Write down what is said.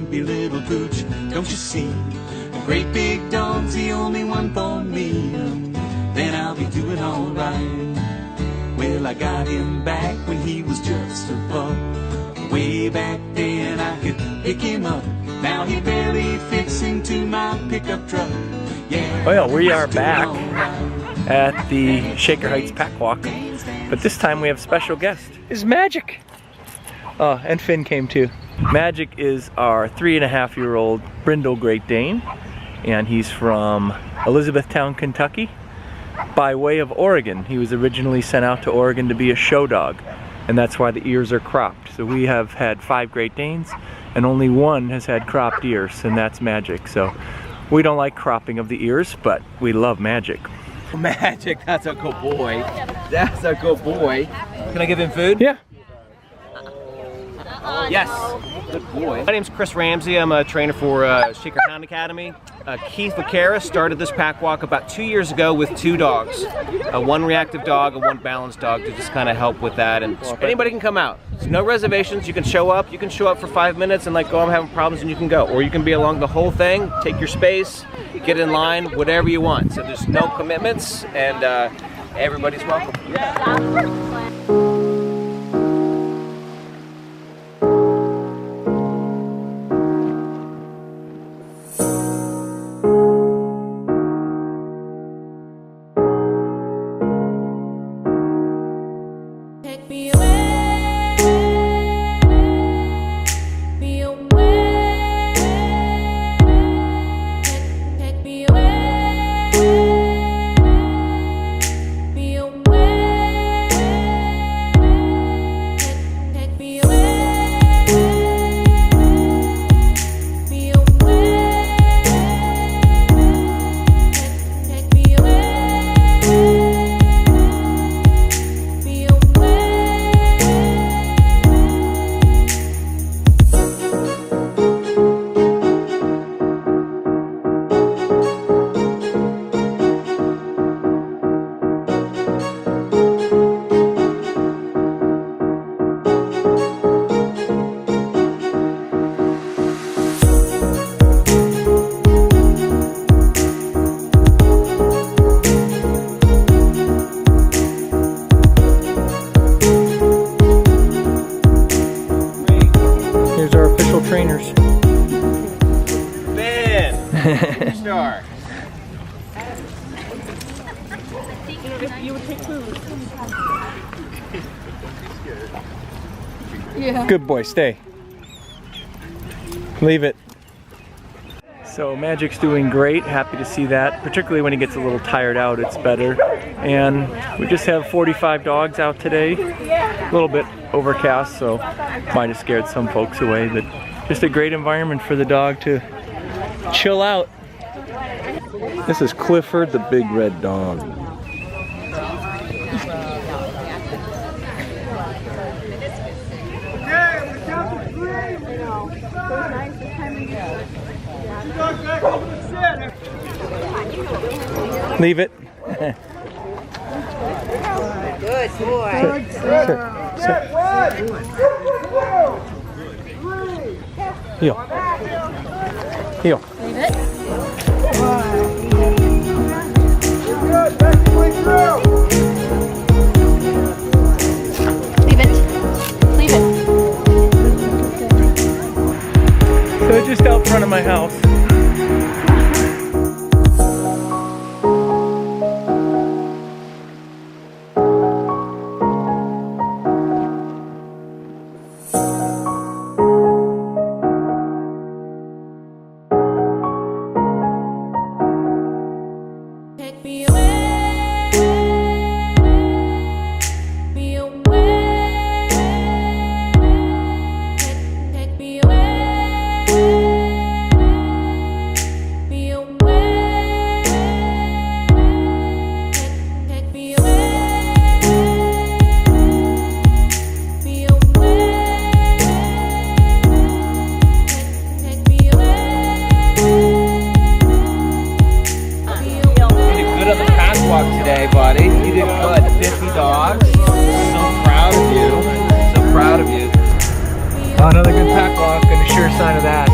grumpy little pooch. Don't you see? A great big dog's the only one for me. Then I'll be doing alright. Well, I got him back when he was just a pup. Way back then I could pick him up. Now he barely fits into my pickup truck. Yeah. Well, we are back at the Shaker Heights Pack Walk, but this time we have a special guest. It's Magic. Oh, and Finn came too. Magic is our 3.5-year-old brindle Great Dane, and he's from Elizabethtown, Kentucky, by way of Oregon. He was originally sent out to Oregon to be a show dog, and that's why the ears are cropped. So we have had 5 Great Danes, and only one has had cropped ears, and that's Magic. So we don't like cropping of the ears, but we love Magic. Magic, that's a good boy. That's a good boy. Can I give him food? Yeah. Yes. Good boy. My name's Chris Ramsey. I'm a trainer for Shaker Hound Academy. Keith Vaquera started this pack walk about 2 years ago with 2 dogs. One reactive dog and one balanced dog to just kind of help with that. And anybody can come out. There's no reservations. You can show up. You can show up for 5 minutes and like, oh, I'm having problems, and you can go. Or you can be along the whole thing, take your space, get in line, whatever you want. So there's no commitments, and everybody's welcome. Trainers. Ben! Star. You would take food. Yeah. Good boy, stay. Leave it. So Magic's doing great, happy to see that. Particularly when he gets a little tired out, it's better. And we just have 45 dogs out today. A little bit overcast, so might have scared some folks away, but just a great environment for the dog to chill out. This is Clifford, the big red dog. Leave it. Good boy. Heel. Heel. Leave it. Leave it. Leave it. So just out front of my house. Today, buddy. You did good. 50 dogs. So proud of you. So proud of you. Another good pack walk and a sure sign of that.